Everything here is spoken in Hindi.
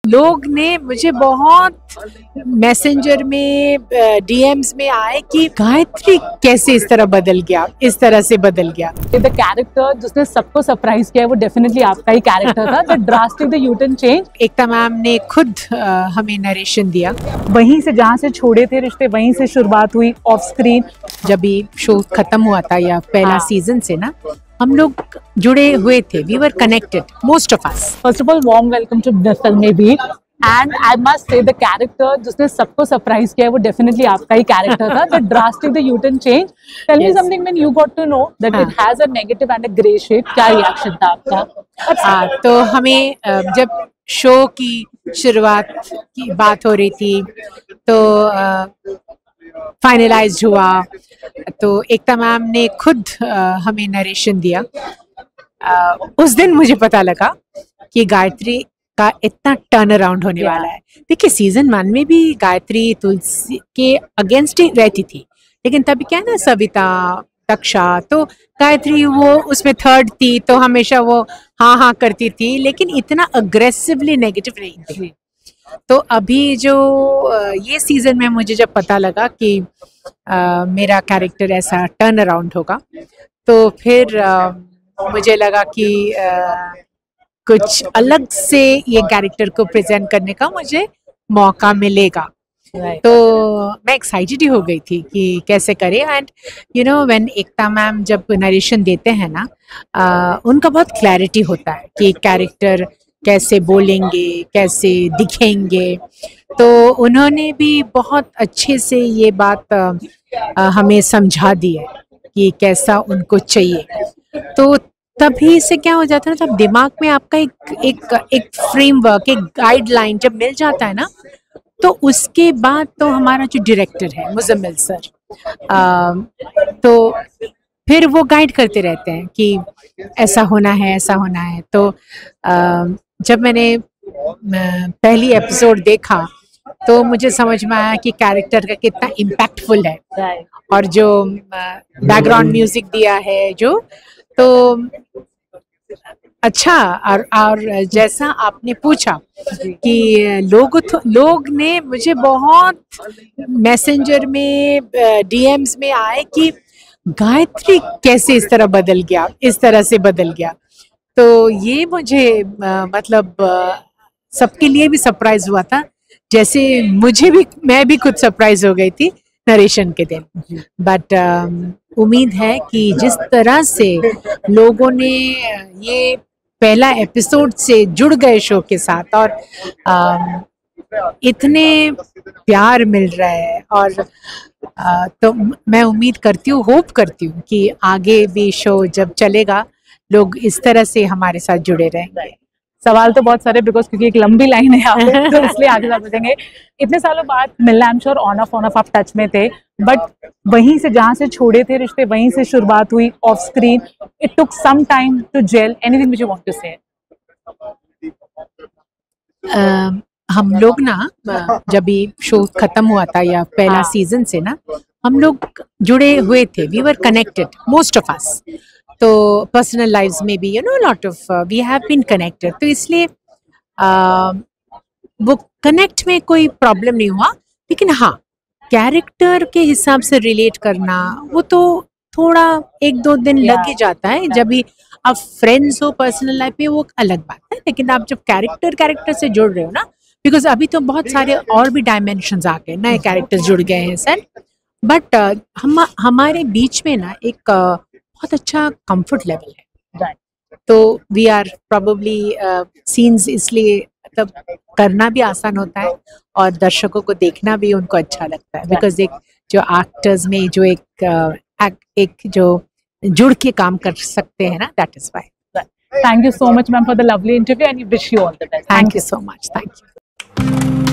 लोग ने मुझे बहुत मैसेंजर में डीएम्स में आए कि गायत्री कैसे इस तरह बदल गया, इस तरह से बदल गया। द कैरेक्टर जिसने सबको सरप्राइज किया वो डेफिनेटली आपका ही कैरेक्टर था। The drastic the U turn change. Ekta ma'am ने खुद हमें नरेशन दिया। वहीं से जहाँ से छोड़े थे रिश्ते वहीं से शुरुआत हुई ऑफ स्क्रीन। जब भी शो खत्म हुआ था या पहला सीजन से ना, हम लोग जुड़े हुए थे, we were connected, most of us. First of all warm welcome to the film भी, and I must say the character जिसने सबको सरप्राइज किया वो डेफिनेटली आपका ही कैरेक्टर था। The drastic the U turn change. Tell me something when you got to know that it has a negative and a grey shade, क्या रिएक्शन था आपका? तो हमें जब शो की शुरुआत की बात हो रही थी तो फाइनलाइज्ड हुआ, तो एकता मैम ने खुद हमें नरेशन दिया। उस दिन मुझे पता लगा कि गायत्री का इतना टर्न अराउंड होने वाला है। देखिए सीजन 1 में भी गायत्री तुलसी के अगेंस्ट ही रहती थी, लेकिन तभी क्या है ना, सविता, तक्षा, तो गायत्री वो उसमें थर्ड थी, तो हमेशा वो हाँ करती थी, लेकिन इतना अग्रेसिवली नेगेटिव नहीं थी। तो अभी जो ये सीजन में मुझे जब पता लगा कि मेरा कैरेक्टर ऐसा टर्न अराउंड होगा, तो फिर मुझे लगा कि कुछ अलग से ये कैरेक्टर को प्रेजेंट करने का मुझे मौका मिलेगा। तो मैं एक्साइटेड ही हो गई थी कि कैसे करें। And you know when Ekta ma'am जब नरेशन देते हैं ना, उनका बहुत क्लैरिटी होता है कि कैरेक्टर कैसे बोलेंगे, कैसे दिखेंगे। तो उन्होंने भी बहुत अच्छे से ये बात हमें समझा दी है कि कैसा उनको चाहिए। तो तभी से क्या हो जाता है ना, तब दिमाग में आपका एक फ्रेमवर्क, एक गाइडलाइन जब मिल जाता है ना, तो उसके बाद तो हमारा जो डायरेक्टर है मुजम्मिल सर, तो फिर वो गाइड करते रहते हैं कि ऐसा होना है, ऐसा होना है। तो जब मैंने पहली एपिसोड देखा तो मुझे समझ में आया कि कैरेक्टर का कितना इम्पैक्टफुल है, और जो बैकग्राउंड म्यूजिक दिया है जो, तो अच्छा। और जैसा आपने पूछा कि लोग ने मुझे बहुत मैसेंजर में डीएम्स में आए कि गायत्री कैसे इस तरह बदल गया, इस तरह से बदल गया। तो ये मुझे मतलब सबके लिए भी सरप्राइज हुआ था, जैसे मुझे भी, मैं भी खुद सरप्राइज हो गई थी नरेशन के दिन। बट उम्मीद है कि जिस तरह से लोगों ने ये पहला एपिसोड से जुड़ गए शो के साथ, और इतने प्यार मिल रहा है, और तो मैं उम्मीद करती हूँ, होप करती हूँ कि आगे भी शो जब चलेगा लोग इस तरह से हमारे साथ जुड़े रहेंगे। सवाल तो बहुत सारे, बिकॉज क्योंकि एक लंबी लाइन है यहाँ पे, तो इसलिए आगे बात करेंगे। इतने सालों बाद मिलना, I am sure on off आप टच में थे, बट वहीं से जहाँ से छोड़े थे रिश्ते वहीं से शुरुआत हुई off screen. It took some time to gel. Anything which you want to say? हम लोग ना, जब भी शो खत्म हुआ था या पहला सीजन से ना, हम लोग जुड़े हुए थे, we were connected, most of us. तो पर्सनल लाइव्स में भी lot of we have been connected, तो इसलिए वो कनेक्ट में कोई प्रॉब्लम नहीं हुआ। लेकिन हाँ, कैरेक्टर के हिसाब से रिलेट करना वो तो थोड़ा 1-2 दिन लग ही जाता है। जब भी आप फ्रेंड्स हो पर्सनल लाइफ में वो अलग बात है, लेकिन आप जब कैरेक्टर से जुड़ रहे हो ना, बिकॉज अभी तो बहुत सारे और भी डायमेंशंस आ गए, नए कैरेक्टर्स जुड़ गए हैं सर। बट हमारे बीच में ना एक बहुत अच्छा कंफर्ट लेवल है। तो वी आर प्रॉबली सीन्स इसलिए मतलब करना भी आसान होता है, और दर्शकों को देखना भी उनको अच्छा लगता है, बिकॉज एक जो एक्टर्स में जो एक जो जुड़ के काम कर सकते हैं ना, that is why. Thank you so much ma'am for the lovely interview, and wish you all the best. Thank you so much. Thank you.